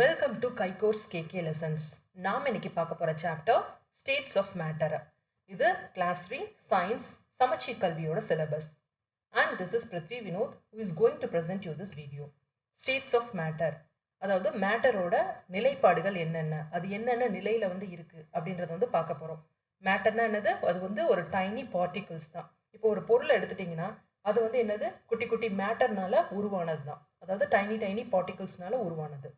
Welcome to கைகோர்ஸ் KK lessons. நாம் இன்னைக்கு பார்க்க போகிற சாப்டர் ஸ்டேட்ஸ் ஆஃப் மேட்டர். இது கிளாஸ் 3 சயின்ஸ் சமச்சீர் கல்வியோட syllabus. And this is Prithvi Vinod who is going to present you this video. States of matter, அதாவது மேட்டரோட நிலைப்பாடுகள் என்னென்ன, அது என்னென்ன நிலையில் இருக்குது அப்படின்றத பார்க்க போகிறோம். மேட்டர்னா என்னது? அது ஒரு டைனி பார்ட்டிகிள்ஸ் தான். இப்போ ஒரு பொருளை எடுத்துட்டிங்கன்னா அது என்னது? குட்டி குட்டி மேட்டர்னால உருவானது தான். அதாவது டைனி பார்ட்டிகிள்ஸ்னால உருவானது.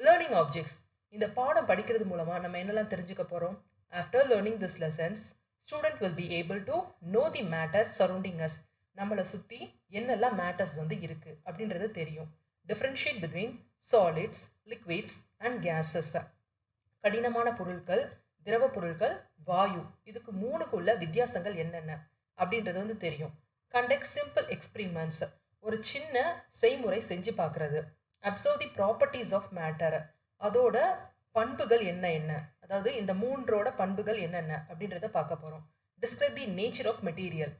Learning objects. இந்த பாடம் படிக்கிறது மூலமாக நம்ம என்னெல்லாம் தெரிஞ்சுக்க போகிறோம்? After learning this lessons student will be able to know the matter surrounding us. நம்மளை சுற்றி என்னெல்லாம் மேட்டர்ஸ் இருக்குது அப்படின்றது தெரியும். Differentiate between solids, liquids and gases. கடினமான பொருட்கள், திரவ பொருட்கள், வாயு, இதுக்கு மூணுக்குள்ள வித்தியாசங்கள் என்னென்ன அப்படின்றது தெரியும். Conduct simple experiments. ஒரு சின்ன செய்முறை செஞ்சு பார்க்குறது. Observe the properties of matter. அதோட பண்புகள் என்ன, அதாவது இந்த மூன்றோட பண்புகள் என்னென்ன அப்படின்றத பார்க்க போகிறோம். Describe the nature of material.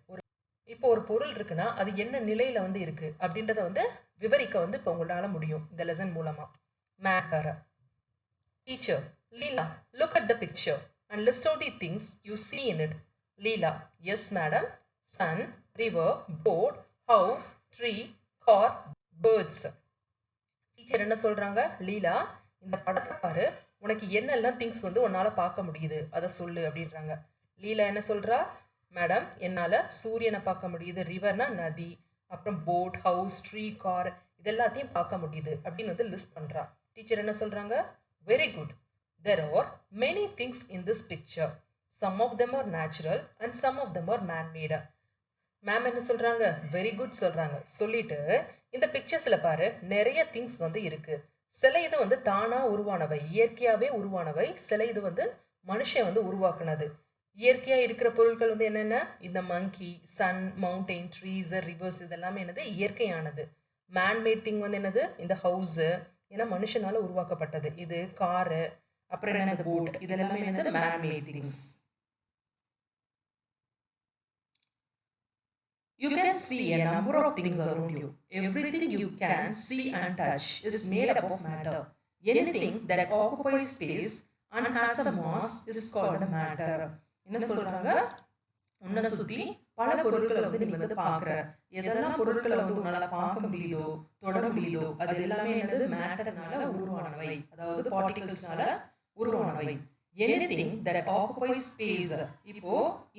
இப்போ ஒரு பொருள் இருக்குன்னா அது என்ன நிலையில் இருக்குது அப்படின்றத விவரிக்க இப்போ உங்களால் முடியும் இந்த லெசன் மூலமாக. Matter. Teacher Leela, look at the picture and list out the things you see in it. Leela, yes madam. Sun, river, boat, house, tree, car, birds. Teacher என்ன சொல்கிறாங்க? லீலா, இந்த படத்தை பாரு, உனக்கு என்னெல்லாம் திங்ஸ் உன்னால் பார்க்க முடியுது அதை சொல்லு அப்படின்றாங்க. லீலா என்ன சொல்கிறா? மேடம், என்னால் சூரியனை பார்க்க முடியுது, ரிவர்னா நதி, அப்புறம் போட், ஹவுஸ், ட்ரீ, கார், இது எல்லாத்தையும் பார்க்க முடியுது அப்படின்னு லிஸ்ட் பண்ணுறா. டீச்சர் என்ன சொல்கிறாங்க? Very good. There are many things in this picture. Some of them are natural and some of them are man-made. Ma'am என்ன சொல்கிறாங்க? வெரி குட் சொல்கிறாங்க. சொல்லிட்டு இந்த பிக்சர்ஸில் பாரு, நிறைய திங்ஸ் இருக்குது. சில இது தானாக உருவானவை, இயற்கையாகவே உருவானவை. சில இது மனுஷன் உருவாக்குனது. இயற்கையாக இருக்கிற பொருட்கள் என்னென்ன? இந்த மங்கி, சன், மவுண்டெயின், ட்ரீஸ், ரிவர்ஸ், இதெல்லாமே என்னது? இயற்கையானது. மேன்மேட் திங் என்னது? இந்த ஹவுஸு, ஏன்னா மனுஷனால் உருவாக்கப்பட்டது. இது காரு, அப்புறம் என்னது? போட், இதெல்லாமே என்னது? Man-made things. You can see a number of things around you. Everything you can see and touch is made up of matter. Anything that occupies space and has a mass is called matter. என்ன சொல்றாங்க? உன்னை சுத்தி பல பொருட்களை நீ பார்க்குற. எதெல்லாம் பொருட்களை உன்னால பார்க்க முடியுதோ, தொட முடியுதோ, அது எல்லாமே என்னது? மேட்டர்னால உருவானவை, அதாவது பார்ட்டிகிள்ஸ்னால உருவானவை. Anything that occupies space. இப்போ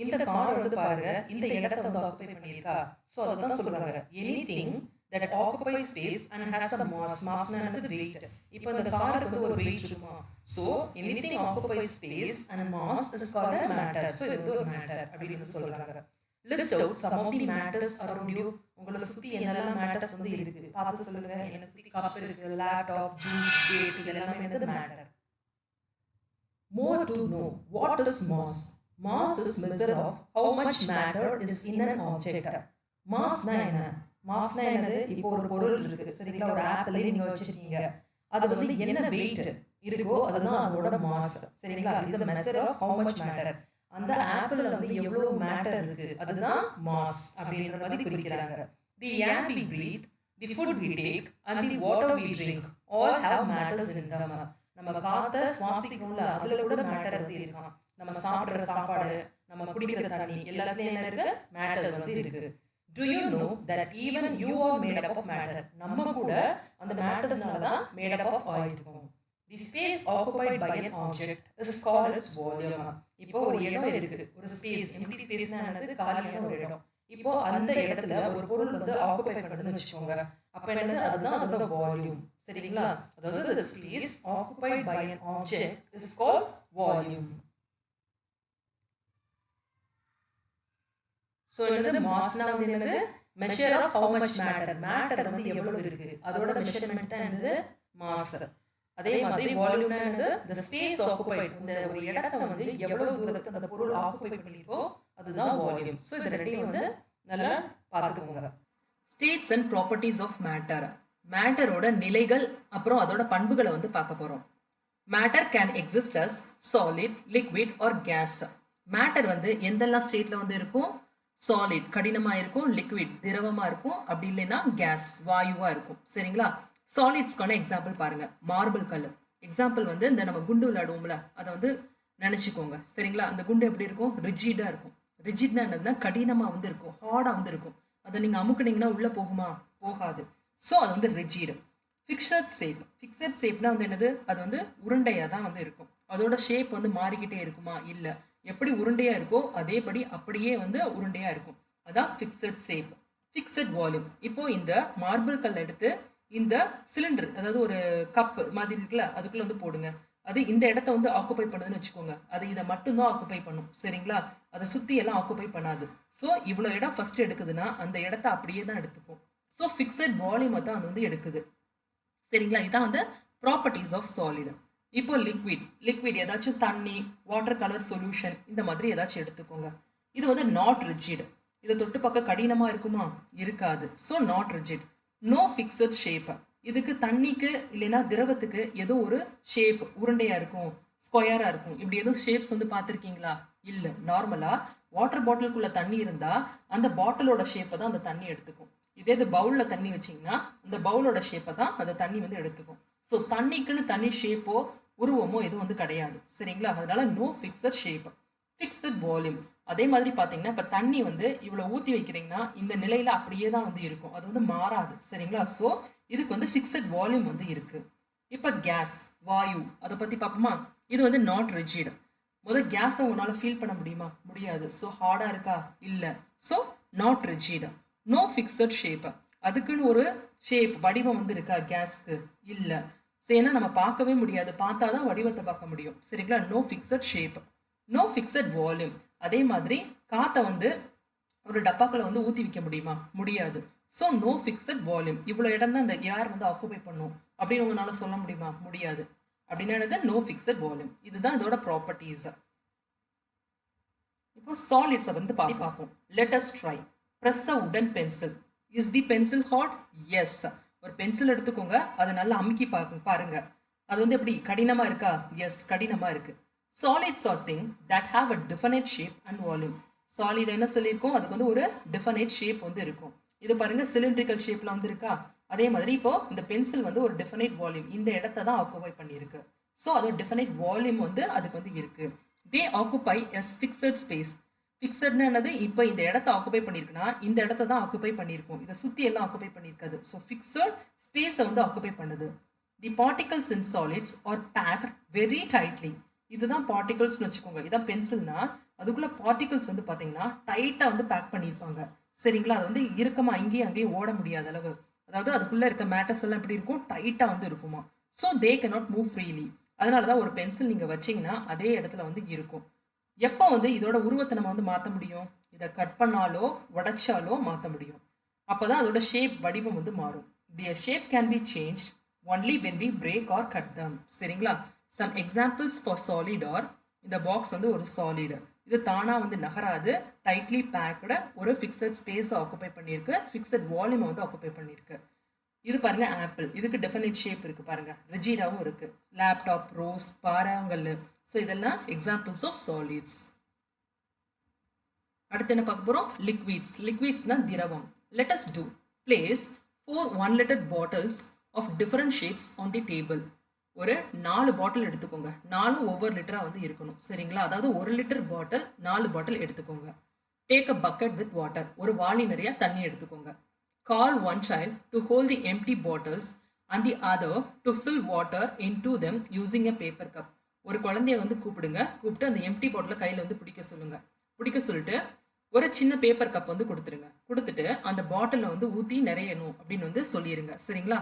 இந்த கார் பாருங்க, இந்த இடத்தை ஆக்குபை பண்ணியிருக்கா. ஸோ அதுதான் சொல்றாங்க anything that occupies space and has a mass. மாஸ்னா என்னது? வெயிட். இப்போ இந்த காருக்கு ஒரு வெயிட் இருக்குமா? So anything occupies space and mass is called a matter. So இது ஒரு மேட்டர் அப்படின்னு சொல்றாங்க. List out some of the matters around you. உங்களை சுற்றி என்னெல்லாம் மேட்டர்ஸ் இருக்குது பார்த்து சொல்லுங்க. என்ன சுற்றி கப் இருக்கு, லேப்டாப், ஜூஸ், டேட், இதெல்லாமே என்னது? Matter. More to know. What is mass? Mass is measure of how much matter is in an object. Mass na என்ன? Mass na என்னது? இப்போ ஒரு பொருள் இருக்கு, சரிங்களா? ஒரு ஆப்பிள் நீங்க வச்சிருக்கீங்க, அது என்ன வெயிட் இருக்கோ அதுதான் அதோட மாஸ், சரிங்களா? இது measure of how much matter. அந்த ஆப்பிள்ல எவ்வளவு மேட்டர் இருக்கு அதுதான் மாஸ் அப்படின்ற மாதிரி குறிக்கிறாங்க. The air we breathe, the food we take and the water we drink all have matters in them. நம்ம காத்த சுவாசிக்கும்ல, அதுல கூட மேட்டர் இருக்கான். நம்ம சாப்பிடுற சாப்பாடு, நம்ம குடிக்கிற தண்ணி, எல்லாத்துலயும் என்ன இருக்கு? மேட்டர் இருக்கு. Do you know that even you are made up of matter? நம்ம கூட அந்த மேட்டர்ஸ்னால தான் made up of ஆயிருக்கும். The space occupied by an object is called its volume. இப்போ ஒரு இடம் இருக்கு, ஒரு ஸ்பேஸ், எம்ப்டி ஸ்பேஸ்னா என்னது? காலியான ஒரு இடம். இப்போ அந்த இடத்துல ஒரு பொருள் ஆக்குபை பண்ணுதுன்னு வச்சுக்கோங்க, அப்ப என்னது? அதுதான் அதோட வால்யூம், சரிங்களா? அதாவது the space occupied by an object is called volume. So என்னது? மாஸ்னா என்னது? measure of how much matter. Matter எவ்வளவு இருக்கு அதோட மெஷர்மென்ட் தான் என்னது? மாஸ். அதே மாதிரி வால்யூம்னா என்னது? the space occupied. இந்த ஒரு இடத்தை எவ்வளவு தூரத்துக்கு அந்த பொருள் ஆக்குபை பண்ணிருக்கோ அதுதான் வால்யூம். சோ இந்த ரெண்டையும் நல்லா பார்த்துக்கோங்க. States and properties of matter. மேட்டரோட நிலைகள் அப்புறம் அதோட பண்புகளை பார்க்க போறோம். Matter can exist as solid, liquid or gas. Matter எந்தெல்லாம் ஸ்டேட்ல இருக்கும்? சாலிட் கடினமா இருக்கும், லிக்விட் திரவமா இருக்கும், அப்படி இல்லைன்னா கேஸ் வாயுவா இருக்கும், சரிங்களா? சாலிட்ஸ்க்கான எக்ஸாம்பிள் பாருங்க. மார்பிள் கல் எக்ஸாம்பிள் வந்து இந்த நம்ம குண்டு விளையாடுவோம்ல, அதை வந்து நினச்சிக்கோங்க சரிங்களா. அந்த குண்டு எப்படி இருக்கும்? ரிஜிடாக இருக்கும். ரிஜிட்னா என்னதுன்னா கடினமாக வந்து இருக்கும், ஹார்டாக வந்து இருக்கும். அதை நீங்கள் அமுக்குனீங்கன்னா உள்ளே போகுமா? போகாது. ஸோ அது வந்து ரிஜிடு. Fixed shape. ஃபிக்ஸட் ஷேப்னா வந்து என்னது? அது வந்து உருண்டையாக தான் வந்து இருக்கும். அதோட ஷேப் வந்து மாறிக்கிட்டே இருக்குமா? இல்லை. எப்படி உருண்டையாக இருக்கோ அதேபடி அப்படியே வந்து உருண்டையாக இருக்கும். அதான் ஃபிக்ஸட் ஷேப். Fixed volume. இப்போ இந்த மார்பிள் கல் எடுத்து இந்த சிலிண்டர், அதாவது ஒரு கப் மாதிரி இருக்குல்ல, அதுக்குள்ள வந்து போடுங்க. அது இந்த இடத்த வந்து ஆக்குபை பண்ணுதுன்னு வச்சுக்கோங்க. அது இதை மட்டும்தான் ஆக்குபை பண்ணும் சரிங்களா. அதை சுற்றி எல்லாம் ஆக்குபை பண்ணாது. ஸோ இவ்வளோ இடம் ஃபர்ஸ்ட் எடுக்குதுன்னா அந்த இடத்த அப்படியே தான் எடுத்துக்கும். ஸோ ஃபிக்ஸட் வால்யூமை தான் அது வந்து எடுக்குது சரிங்களா. இதான் வந்து ப்ராப்பர்ட்டிஸ் ஆஃப் சாலிட். இப்போ லிக்விட் ஏதாச்சும் தண்ணி, வாட்டர் கலர் சொல்யூஷன், இந்த மாதிரி ஏதாச்சும் எடுத்துக்கோங்க. இது வந்து நாட் ரிஜிட். இதை தொட்டு பார்க்க கடினமாக இருக்குமா? இருக்காது. So not rigid. No fixed shape. இதுக்கு தண்ணிக்கு இல்லைன்னா திரவத்துக்கு ஏதோ ஒரு ஷேப் உருண்டையாக இருக்கும், ஸ்கொயராக இருக்கும். இப்படி எதுவும் ஷேப்ஸ் வந்து பார்த்துருக்கீங்களா? இல்லை. நார்மலாக வாட்டர் பாட்டிலுக்குள்ளே தண்ணி இருந்தால் அந்த பாட்டிலோட ஷேப்பை தான் அந்த தண்ணி எடுத்துக்கும். இதே இது பவுலில் தண்ணி வச்சிங்கன்னா அந்த பவுலோட ஷேப்பை தான் அந்த தண்ணி வந்து எடுத்துக்கும். ஸோ தண்ணிக்குன்னு தனி ஷேப்போ உருவமோ எதுவும் வந்து கிடையாது சரிங்களா. அதனால no fixed shape. Fixed volume. அதே மாதிரி பார்த்தீங்கன்னா இப்போ தண்ணி வந்து இவ்வளோ ஊற்றி வைக்கிறீங்கன்னா இந்த நிலையில் அப்படியே தான் வந்து இருக்கும், அது வந்து மாறாது சரிங்களா. ஸோ இதுக்கு வந்து ஃபிக்ஸட் வால்யூம் வந்து இருக்குது. இப்போ கேஸ், வாயு, அதை பற்றி பார்ப்போமா. இது வந்து நாட் ரிஜிட். முதல் கேஸை உங்களால் ஃபீல் பண்ண முடியுமா? முடியாது. ஸோ ஹார்டாக இருக்கா? இல்லை. So not rigid. No fixed shape. அதுக்குன்னு ஒரு ஷேப் வடிவம் வந்து இருக்கா கேஸ்க்கு? இல்லை. ஸோ ஏன்னா நம்ம பார்க்கவே முடியாது, பார்த்தா தான் வடிவத்தை பார்க்க முடியும் சரிங்களா. No fixed shape. No fixed volume. அதே மாதிரி காற்றை வந்து ஒரு டப்பாக்களை வந்து ஊற்றி வைக்க முடியுமா? முடியாது. So no fixed volume. இவ்வளோ இடம் தான் இந்த ஏர் வந்து ஆக்குபை பண்ணும் அப்படின்னு உங்களால சொல்ல முடியுமா? முடியாது. அப்படின்னா நோ ஃபிக்ஸட் வால்யூம். இதுதான் இதோட ப்ராப்பர்ட்டிஸ். இப்போ சாலிட்ஸை வந்து பார்ப்போம். Let us try. Press a wooden pencil. Is the pencil hot? Yes. ஒரு பென்சில் எடுத்துக்கோங்க, அதை நல்லா அமுக்கி பாருங்க. அது வந்து எப்படி கடினமா இருக்கா? எஸ், கடினமா இருக்கு. Solids are things that have a definite shape and volume. Solid என்ன சொல்லியிருக்கோம்? அதுக்கு வந்து ஒரு definite shape வந்து இருக்கும். இது பாருங்க சிலிண்ட்ரிக்கல் ஷேப்ல வந்து இருக்கா? அதே மாதிரி இப்போ இந்த பென்சில் வந்து ஒரு definite volume, இந்த இடத்தை தான் ஆக்குபை பண்ணியிருக்கு. ஸோ அதோட definite volume வந்து அதுக்கு வந்து இருக்கு. They occupy a fixed space. ஃபிக்ஸட்னா என்னது? இப்போ இந்த இடத்த ஆக்குபை பண்ணியிருக்குன்னா இந்த இடத்த தான் ஆக்குபை பண்ணியிருக்கோம், இதை சுற்றி எல்லாம் ஆக்குபை பண்ணியிருக்காது. ஸோ ஃபிக்ஸட் ஸ்பேஸை வந்து ஆக்குபை பண்ணுது. The particles in solids are packed very tightly. இதுதான் பார்ட்டிகல்ஸ்னு வச்சுக்கோங்க. இதான் பென்சில்னா அதுக்குள்ள பார்ட்டிகல்ஸ் வந்து பார்த்தீங்கன்னா டைட்டாக வந்து பேக் பண்ணியிருப்பாங்க சரிங்களா. அது வந்து இறுக்கமா இங்கேயும் அங்கேயும் ஓட முடியாத அளவு, அதாவது அதுக்குள்ளே இருக்க மேட்டர்ஸ் எல்லாம் எப்படி இருக்கும்? டைட்டாக வந்து இருக்குமா. So they cannot move freely. அதனால தான் ஒரு பென்சில் நீங்கள் வச்சிங்கன்னா அதே இடத்துல வந்து இருக்கும். எப்போ வந்து இதோட உருவத்தை நம்ம வந்து மாற்ற முடியும்? இதை கட் பண்ணாலோ உடைச்சாலோ மாற்ற முடியும். அப்போ தான் அதோட ஷேப் வடிவம் வந்து மாறும். Their shape can be change only when we break or cut them சரிங்களா. Some examples for solid are, இந்த பாக்ஸ் வந்து ஒரு சாலிடு, இது தானாக வந்து நகராது, டைட்லி பேக்டு, ஒரு ஃபிக்ஸட் ஸ்பேஸை ஆக்குபை பண்ணியிருக்கு, ஃபிக்ஸட் வால்யூமை வந்து ஆக்குபை பண்ணியிருக்கு. இது பாருங்க ஆப்பிள், இதுக்கு டெஃபினைட் ஷேப் இருக்கு பாருங்க, ரிஜிடாவும் இருக்கு. லேப்டாப், ரோஸ், பாறாங்கல். ஸோ இதெல்லாம் எக்ஸாம்பிள்ஸ் ஆஃப் சாலிட்ஸ். அடுத்து என்ன பார்க்க போறோம்? லிக்விட்ஸ். லிக்விட்ஸ்னா திரவம். Let us do. Place 4 1-liter bottles of different shapes on the table. ஒரு 4 பாட்டில் எடுத்துக்கோங்க. 4 ஒவ்வொரு லிட்டரா வந்து இருக்கணும் சரிங்களா. அதாவது 1 லிட்டர் பாட்டில் 4 பாட்டில் எடுத்துக்கோங்க. Take a bucket with water. ஒரு வாளி நிறைய தண்ணி எடுத்துக்கோங்க. Call one child to hold the empty bottles and the other to fill water into them using a paper cup. ஒரு குழந்தைய வந்து கூப்பிட்டு அந்த எம்டி பாட்டிலை கையில் வந்து பிடிக்க சொல்லிட்டு ஒரு சின்ன பேப்பர் கப் வந்து கொடுத்துட்டு அந்த பாட்டிலில் வந்து ஊற்றி நிறையணும் அப்படின்னு வந்து சொல்லிடுங்க சரிங்களா.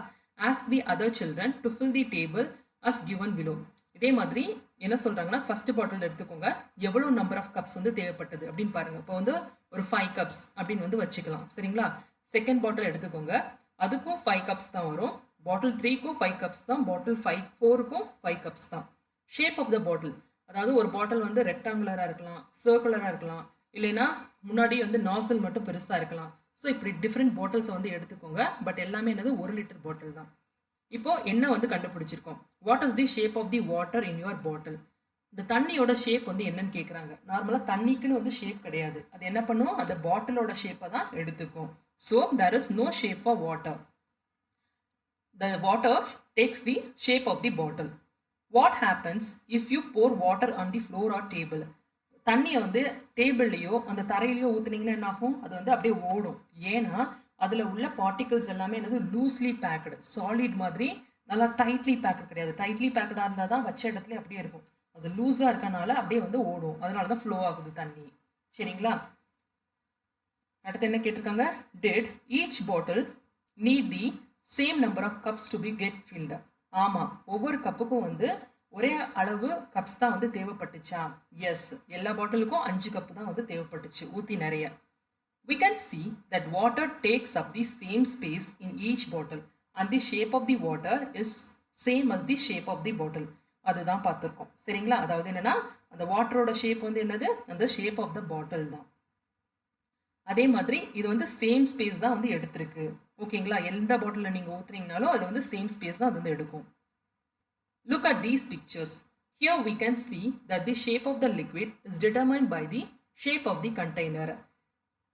Ask the other children to fill the table as given below. இதே மாதிரி என்ன சொல்கிறாங்கன்னா ஃபர்ஸ்ட் பாட்டில் எடுத்துக்கோங்க, எவ்வளோ நம்பர் ஆஃப் கப்ஸ் வந்து தேவைப்பட்டது அப்படின்னு பாருங்கள். இப்போ வந்து ஒரு 5 கப்ஸ் அப்படின்னு வந்து வச்சுக்கலாம் சரிங்களா. செகண்ட் பாட்டில் எடுத்துக்கோங்க, அதுக்கும் 5 கப்ஸ் தான் வரும். பாட்டில் 3க்கும் 5 கப்ஸ் தான், பாட்டில் 4க்கும் 5 கப்ஸ் தான். ஷேப் ஆஃப் த பாட்டில், அதாவது ஒரு பாட்டில் வந்து ரெக்டாங்குலராக இருக்கலாம், சர்க்குலராக இருக்கலாம், இல்லைன்னா முன்னாடி வந்து நாசல் மட்டும் பெருசாக இருக்கலாம். ஸோ இப்படி டிஃப்ரெண்ட் பாட்டில்ஸை வந்து எடுத்துக்கோங்க. பட் எல்லாமே என்னது 1 லிட்டர் பாட்டில் தான். இப்போ என்ன வந்து கண்டுபிடிச்சிருக்கோம்? What is the shape of the water in your bottle? இந்த தண்ணியோட ஷேப் வந்து என்னன்னு கேட்குறாங்க. நார்மலாக தண்ணிக்குன்னு வந்து ஷேப் கிடையாது, அது என்ன பண்ணும்? அந்த பாட்டிலோட ஷேப்பை தான் எடுத்துக்கும். So there is no shape for water. the water takes the shape of the bottle. What happens if you pour water on the floor or table? தண்ணியை வந்து டேபிள்லையோ அந்த தரையிலையோ ஊற்றுனீங்கன்னா என்ன ஆகும்? அது வந்து அப்படியே ஓடும். ஏன்னா அதில் உள்ள பார்ட்டிகல்ஸ் எல்லாமே என்னது லூஸ்லி பேக்கடு, சாலிட் மாதிரி நல்லா டைட்லி பேக்கட் கிடையாது. டைட்லி பேக்கடாக இருந்தால் தான் வச்ச இடத்துல அப்படியே இருக்கும். அது லூஸாக இருக்கனால அப்படியே வந்து ஓடும். அதனால தான் ஃப்ளோ ஆகுது தண்ணி. சரிங்களா? அடுத்து என்ன கேட்டிருக்காங்க? Did each bottle need the same number of cups to be get filled? ஆமாம், ஒவ்வொரு கப்புக்கும் வந்து ஒரே அளவு கப்ஸ் தான் வந்து தேவைப்பட்டுச்சா? எஸ், எல்லா பாட்டிலுக்கும் 5 கப்பு தான் வந்து தேவைப்பட்டுச்சு, ஊற்றி நிறைய. We can see that water takes up the same space in each bottle and the shape of the water is same as the shape of the bottle. அதுதான் பார்த்துருக்கோம். சரிங்களா? அதாவது என்னன்னா அந்த வாட்டரோட ஷேப் வந்து என்னது? அந்த ஷேப் ஆஃப் த பாட்டில் தான். அதே மாதிரி இது வந்து சேம் ஸ்பேஸ் தான் வந்து எடுத்திருக்கு. ஓகேங்களா? எந்த பாட்டிலில் நீங்கள் ஊற்றுனீங்கனாலும் அது வந்து சேம் ஸ்பேஸ் தான் அது வந்து எடுக்கும். Look at these pictures. Here we can see that the shape of the liquid is determined by the shape of the container.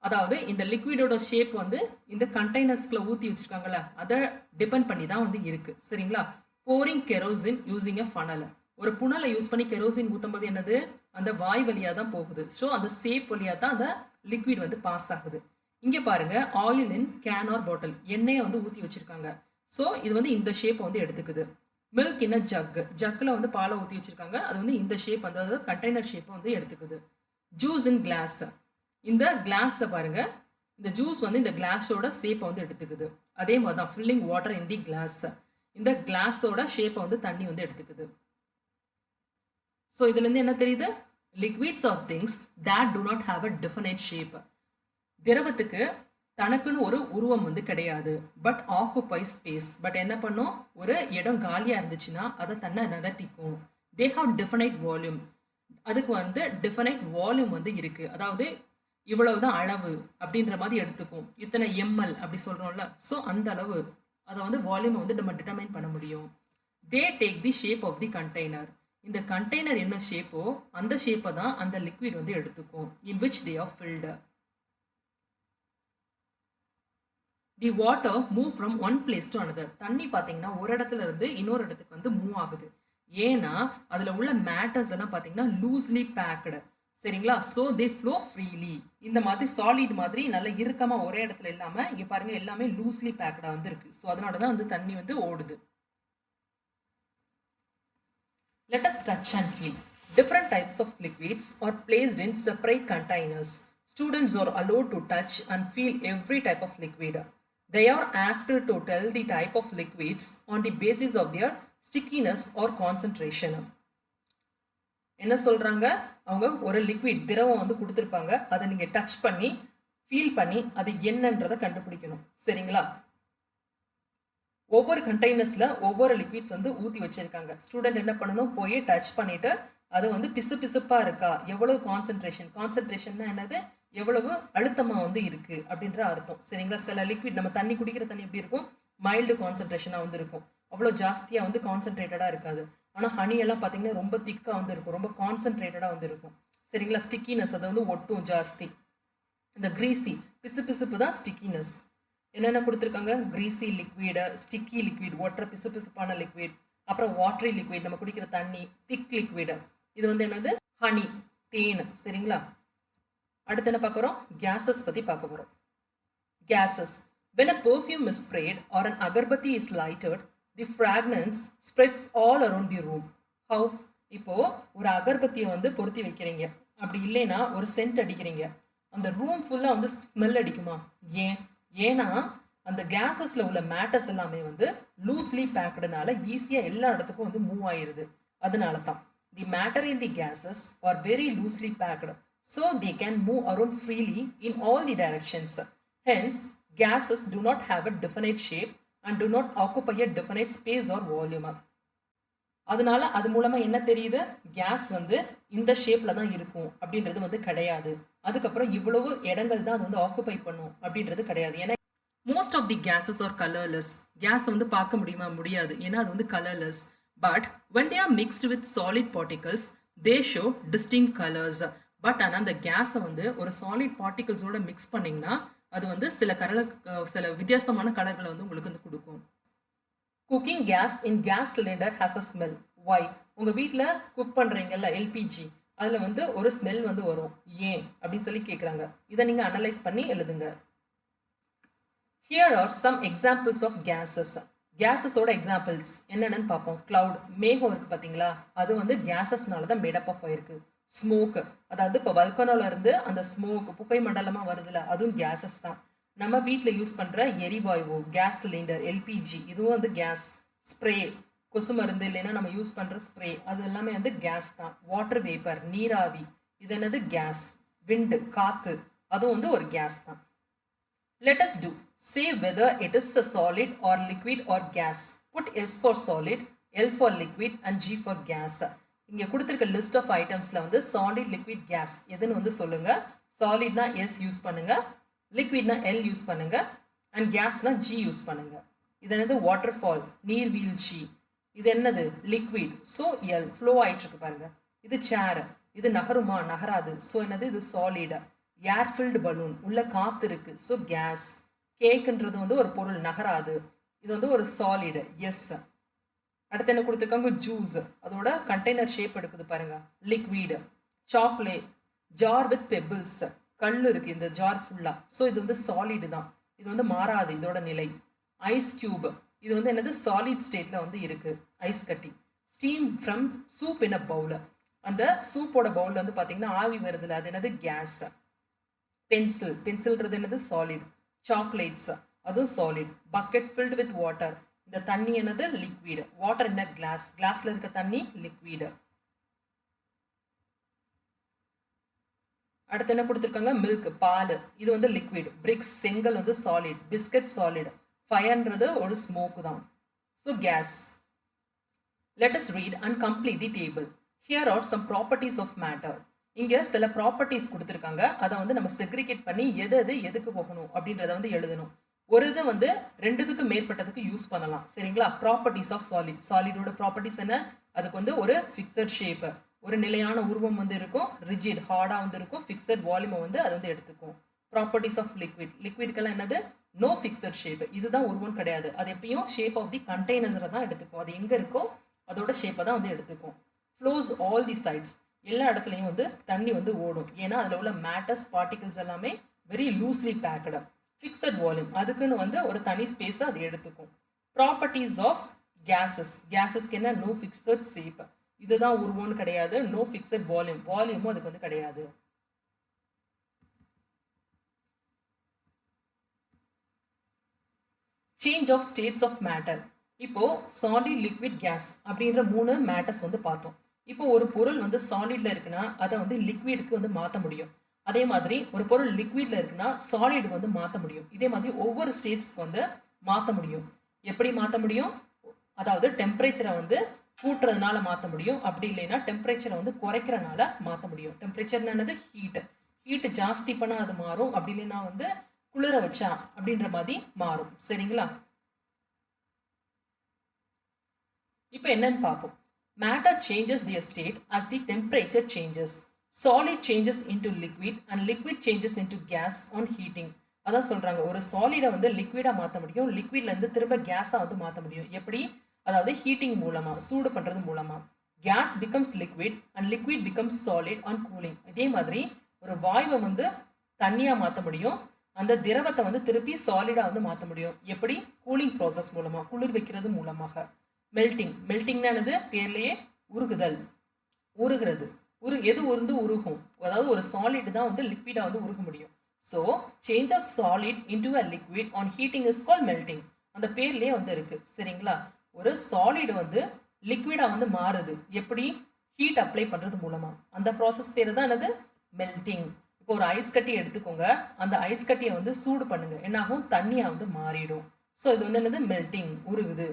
அதாவது இந்த லிக்விடோட ஷேப் வந்து இந்த கண்டெய்னர்ஸ்குள்ள ஊற்றி வச்சிருக்காங்கல்ல, அதை டிபெண்ட் பண்ணி தான் வந்து இருக்கு. சரிங்களா? போரிங் கெரோசின் யூசிங் அ ஃபனல். ஒரு புனலை யூஸ் பண்ணி கெரோசின் ஊற்றும்போது என்னது? அந்த வாய் வழியாக தான் போகுது. ஸோ அந்த ஷேப் வழியாக தான் அந்த லிக்விட் வந்து பாஸ் ஆகுது. இங்கே பாருங்க, ஆயில் இன் கேன் ஆர் பாட்டில், எண்ணெயை வந்து ஊற்றி வச்சிருக்காங்க. ஸோ இது வந்து இந்த ஷேப்பை வந்து எடுத்துக்குது. மில்க் இன் அ ஜக், ஜக்கில் வந்து பாலை ஊற்றி வச்சிருக்காங்க. அது வந்து இந்த ஷேப் வந்து அதாவது கண்டெய்னர் ஷேப்பை வந்து எடுத்துக்குது. ஜூஸ் இன் கிளாஸ், இந்த கிளாஸை பாருங்க, இந்த ஜூஸ் வந்து இந்த கிளாஸோட ஷேப்பை வந்து எடுத்துக்குது. அதே மாதிரி தான் filling water in the glass, இந்த கிளாஸோட ஷேப்பை வந்து தண்ணி வந்து எடுத்துக்குது. ஸோ இதுலேருந்து என்ன தெரியுது? Liquids are things that do not have a definite shape. திரவத்துக்கு தனக்குன்னு ஒரு உருவம் வந்து கிடையாது. பட் ஆக்குபை ஸ்பேஸ், பட் என்ன பண்ணும்? ஒரு இடம் காலியாக இருந்துச்சுன்னா அதை தன்னை நிரப்பிக்கும். தே ஹாவ் டிஃபனைட் வால்யூம், அதுக்கு வந்து டிஃபனைட் வால்யூம் வந்து இருக்குது. அதாவது இவ்வளவுதான் அளவு அப்படின்ற மாதிரி எடுத்துக்கும். இத்தனை எம்எல் அப்படி சொல்கிறோம்ல, ஸோ அந்த அளவு அதை வந்து வால்யூமை வந்து நம்ம டிட்டர்மைன் பண்ண முடியும். They take the shape of the container, இந்த கண்டெய்னர் என்ன ஷேப்போ அந்த ஷேப்பை தான் அந்த லிக்விட் வந்து எடுத்துக்கும். In which they are filled. The water move from one place to another. தண்ணி பார்த்தீங்கன்னா ஒரு இடத்துல இருந்து இன்னொரு இடத்துக்கு வந்து மூவ் ஆகுது. ஏன்னா அதில் உள்ள மேட்டர்ஸ் எல்லாம் பார்த்தீங்கன்னா லூஸ்லி பேக்டு. சரிங்களா? So they flow freely. இந்த மாதிரி சாலிட் மாதிரி நல்ல இறுக்கமாக ஒரே இடத்துல இல்லாமல் இங்கே பாருங்கள் எல்லாமே லூஸ்லி பேக்டாக வந்து இருக்குது. ஸோ அதனால தான் வந்து தண்ணி வந்து ஓடுது. Let us touch and feel. Different types of liquids are placed in separate containers. Students are allowed to touch and feel every type of liquid. They are asked to tell the type of liquids on the basis of their stickiness or concentration. என்ன சொல்கிறாங்க? அவங்க ஒரு liquid திரவம் வந்து கொடுத்துருப்பாங்க, அதை நீங்கள் touch பண்ணி ஃபீல் பண்ணி அது என்னன்றதை கண்டுபிடிக்கணும். சரிங்களா? ஒவ்வொரு கண்டெய்னர்ஸில் ஒவ்வொரு லிக்விட்ஸ் வந்து ஊற்றி வச்சுருக்காங்க. ஸ்டூடெண்ட் என்ன பண்ணணும்? போய் டச் பண்ணிவிட்டு அது வந்து பிசு பிசுப்பாக இருக்கா, எவ்வளவு கான்சன்ட்ரேஷன்னா என்னது? எவ்வளவு அழுத்தமாக வந்து இருக்குது அப்படின்ற அர்த்தம். சரிங்களா? சில லிக்விட் நம்ம தண்ணி குடிக்கிற தண்ணி எப்படி இருக்கும்? மைல்டு கான்சன்ட்ரேஷனாக வந்து இருக்கும், அவ்வளோ ஜாஸ்தியாக வந்து கான்சன்ட்ரேட்டடாக இருக்காது. ஆனால் ஹனி எல்லாம் பார்த்தீங்கன்னா ரொம்ப திக்காக வந்து இருக்கும், ரொம்ப கான்சன்ட்ரேட்டடாக வந்து இருக்கும். சரிங்களா? ஸ்டிக்கினஸ், அது வந்து ஒட்டும் ஜாஸ்தி. இந்த கிரீசி பிசு பிசுப்பு தான் ஸ்டிக்கினஸ். என்னென்ன கொடுத்துருக்காங்க? கிரீசி லிக்விடு, ஸ்டிக்கி லிக்விட், ஒற்ற பிசு பிசுப்பான லிக்விட், அப்புறம் வாட்டரி லிக்விட் நம்ம குடிக்கிற தண்ணி, திக் லிக்விடு, இது வந்து என்னது? ஹனி, தேன். சரிங்களா? அடுத்து என்ன பார்க்குறோம்? கேஸஸ் பற்றி பார்க்க போகிறோம். Gases. When a perfume is sprayed or an agarbatti is lighted, the fragrance spreads all around the room. How? இப்போ ஒரு அகர்பத்தியை வந்து பொருத்தி வைக்கிறீங்க, அப்படி இல்லைன்னா ஒரு சென்ட் அடிக்கிறீங்க, அந்த ரூம் ஃபுல்லாக வந்து ஸ்மெல் அடிக்குமா? ஏன்னா அந்த கேஸஸில் உள்ள மேட்டர்ஸ் எல்லாமே வந்து லூஸ்லி பேக்டுனால ஈஸியாக எல்லா இடத்துக்கும் வந்து மூவ் ஆயிடுது. அதனால தான் the matter in the gases are very loosely packed, so they can move around freely in all the directions. Hence gases do not have a definite shape and do not occupy a definite space or volume. அதனால அது மூலமா என்ன தெரியுது? Case வந்து இந்த ஷேப்ல தான் இருக்கும் அப்படின்றது வந்து கிடையாது. அதுக்கப்புறம் இவ்வளவு இடங்கள் தான் அது வந்து ஆக்குபை பண்ணும் அப்படின்றது கிடையாது. ஏன்னா most of the gases are colourless. Gas வந்து பார்க்க முடியாது, ஏன்னா அது வந்து colourless. But when they are mixed with solid particles they show distinct colors. But ஆனால் அந்த கேஸை வந்து ஒரு சாலிட் பார்ட்டிகல்ஸோட மிக்ஸ் பண்ணிங்கன்னா அது வந்து சில வித்தியாசமான கலர்களை வந்து உங்களுக்கு வந்து கொடுக்கும். Cooking gas in gas cylinder has a smell. Why? உங்கள் வீட்டில் குக் பண்ணுறீங்கல்ல எல்பிஜி, அதில் வந்து ஒரு ஸ்மெல் வந்து வரும். ஏன் அப்படின்னு சொல்லி கேட்குறாங்க. இதை நீங்கள் அனலைஸ் பண்ணி எழுதுங்க. Here are some examples of gases. கேஸஸோட எக்ஸாம்பிள்ஸ் என்னென்னு பார்ப்போம். கிளவுட், மேகம் இருக்குது பார்த்தீங்களா, அது வந்து கேஸஸ்னால தான் மேடப் ஆஃப் ஆயிருக்கு. ஸ்மோக்கு, அதாவது இப்போ வல்கனோல இருந்து அந்த ஸ்மோக் புகை மண்டலமாக வருதுல, அதுவும் கேஸஸ் தான். நம்ம வீட்டில் யூஸ் பண்ணுற எரிவாயு, கேஸ் சிலிண்டர், எல்பிஜி, இதுவும் வந்து கேஸ். ஸ்ப்ரே, கொசு மருந்து இல்லைன்னா நம்ம யூஸ் பண்ணுற ஸ்ப்ரே, அது எல்லாமே வந்து கேஸ் தான். வாட்டர் வேப்பர், நீராவி, இது என்னது கேஸ். விண்டு, காற்று, அதுவும் வந்து ஒரு கேஸ் தான். Let us do. Say whether it is a solid or liquid or gas. Put S for solid, L for liquid and G for gas. இங்கே கொடுத்துருக்க லிஸ்ட் ஆஃப் ஐட்டம்ஸில் வந்து சாலிட், லிக்விட், கேஸ் எதுன்னு வந்து சொல்லுங்கள். சாலிட்னா எஸ் யூஸ் பண்ணுங்கள், லிக்விட்னா L use பண்ணுங்கள், and கேஸ்னா G use பண்ணுங்கள். இது என்னது வாட்டர் ஃபால், நீர்வீழ்ச்சி. இது என்னது லிக்விட், ஸோ எல். ஃப்ளோ ஆகிட்டு இருக்கு பாருங்க. இது சேர், இது நகருமா, நகராது, ஸோ என்னது இது சாலிட். ஏர் ஃபில்டு பலூன், உள்ள காற்று இருக்குது, ஸோ கேஸ். கேக்குன்றது வந்து ஒரு பொருள், நகராது, இது வந்து ஒரு சாலிடு, எஸ். அடுத்து என்ன கொடுத்துருக்காங்க, ஜூஸ், அதோட கண்டெய்னர் ஷேப் எடுக்குது பாருங்க, liquid. Chocolate, jar with pebbles, கல் இருக்குது இந்த ஜார் ஃபுல்லாக, ஸோ இது வந்து சாலிடு தான், இது வந்து மாறாது இதோட நிலை. ஐஸ் கியூப், இது வந்து என்னது சாலிட் ஸ்டேட்டில் வந்து இருக்குது, ஐஸ் கட்டி. ஸ்டீம் ஃப்ரம் சூப் இன் அ பவுல், அந்த சூப்போட பவுலில் வந்து பார்த்தீங்கன்னா ஆவி வருதுல, அது என்னது கேஸ். பென்சில், பென்சில்ன்றது என்னது சாலிட். சாக்லேட்ஸ், அதுவும் solid. Bucket filled with water, இந்த தண்ணி என்னது liquid. Water in a glass, கிளாஸ்ல இருக்க தண்ணி லிக்விடு. அடுத்து என்ன கொடுத்துருக்காங்க, மில்க், பால், இது வந்து லிக்விட். பிரிக்ஸ், செங்கல் வந்து சாலிட். Biscuit solid. ஃபயர்ன்றது ஒரு ஸ்மோக் தான், so gas. Let us read and complete the table. Here are some properties of matter. இங்கே சில ப்ராப்பர்ட்டிஸ் கொடுத்துருக்காங்க, அதை வந்து நம்ம செக்ரிகேட் பண்ணி எது எதுக்கு போகணும் அப்படின்றத வந்து எழுதணும். ஒரு இது வந்து ரெண்டுத்துக்கு மேற்பட்டதுக்கு யூஸ் பண்ணலாம், சரிங்களா. Properties of solid. சாலிடோட ப்ராப்பர்ட்டிஸ் என்ன, அதுக்கு வந்து ஒரு ஃபிக்ஸட் ஷேப்பு, ஒரு நிலையான உருவம் வந்து இருக்கும். ரிஜிட், ஹார்டாக வந்து இருக்கும். ஃபிக்ஸட் வால்யூமை வந்து அது வந்து எடுத்துக்கும். Properties of liquid. லிக்விட்கெல்லாம் என்னது, நோ ஃபிக்ஸட் ஷேப், இதுதான் உருவம் கிடையாது. அது எப்பயும் ஷேப் ஆஃப் தி கண்டெய்னர்ஸை தான் எடுத்துக்கும். அது எங்கே இருக்கோ அதோட ஷேப்பை தான் வந்து எடுத்துக்கும். ஃப்ளோஸ் ஆல் தி சைட்ஸ், எல்லா இடத்துலையும் வந்து தண்ணி வந்து ஓடும், ஏன்னா அதில் உள்ள மேட்டர்ஸ், பார்ட்டிகல்ஸ் எல்லாமே very loosely packed. Fixed volume, அதுக்குன்னு வந்து ஒரு தனி ஸ்பேஸை அது எடுத்துக்கும். Properties of gases. கேஸஸ்க்கு என்ன, நோ ஃபிக்ஸட் ஷேப், இதுதான் உருவம்னு கிடையாது. நோ ஃபிக்ஸட் வால்யூம், வால்யூமும் அதுக்கு வந்து கிடையாது. Change of states of matter. இப்போ சாலிட், லிக்விட், கேஸ் அப்படின்ற 3 மேட்டர்ஸ் வந்து பார்த்தோம். இப்போ ஒரு பொருள் வந்து சாலிட்ல இருக்குன்னா அதை வந்து லிக்விடுக்கு வந்து மாற்ற முடியும். அதே மாதிரி ஒரு பொருள் லிக்விட்ல இருக்குன்னா சாலிடுக்கு வந்து மாற்ற முடியும். இதே மாதிரி ஒவ்வொரு ஸ்டேட்ஸ்க்கு வந்து மாற்ற முடியும். எப்படி மாற்ற முடியும், அதாவது டெம்பரேச்சரை வந்து கூட்டுறதுனால மாற்ற முடியும், அப்படி இல்லைன்னா டெம்பரேச்சரை வந்து குறைக்கிறனால மாற்ற முடியும். டெம்பரேச்சர்னானது ஹீட், ஹீட் ஜாஸ்தி பண்ணால் அது மாறும், அப்படி இல்லைன்னா வந்து குளிர வச்சா அப்படின்ற மாதிரி மாறும், சரிங்களா. இப்போ என்னன்னு பார்ப்போம். Matter changes their state as the temperature changes. Solid changes into liquid and liquid changes into gas on heating. அதான் சொல்றாங்க, ஒரு சாலிடை வந்து லிக்விடா மாற்ற முடியும், லிக்விட்ல இருந்து திரும்ப கேஸா வந்து மாற்ற முடியும். எப்படி, அதாவது ஹீட்டிங் மூலமா, சூடு பண்றது மூலமா. Gas becomes liquid and liquid becomes solid on cooling. இதே மாதிரி ஒரு வாயுவை வந்து தண்ணியா மாற்ற முடியும், அந்த திரவத்தை வந்து திருப்பி சாலிடா வந்து மாற்ற முடியும். எப்படி, கூலிங் ப்ராசஸ் மூலமா, குளிர் வைக்கிறது மூலமாக. மெல்டிங், மெல்டிங்னானது பேர்லேயே உருகுதல், உருகிறது. எது வந்து உருகும், அதாவது ஒரு சாலிட் தான் வந்து லிக்விடாக வந்து உருக முடியும். So change of solid into a liquid on heating is call melting. அந்த பேர்லேயே வந்து இருக்கு, சரிங்களா. ஒரு சாலிட் வந்து லிக்விடாக வந்து மாறுது, எப்படி, ஹீட் அப்ளை பண்ணுறது மூலமாக. அந்த ப்ராசஸ் பேர் தான் என்னது, மெல்டிங். இப்போ ஒரு ஐஸ் கட்டி எடுத்துக்கோங்க, அந்த ஐஸ் கட்டியை வந்து சூடு பண்ணுங்க, என்னாகும், தண்ணியாக வந்து மாறிடும். ஸோ இது வந்து என்னது, மெல்டிங், உருகுது.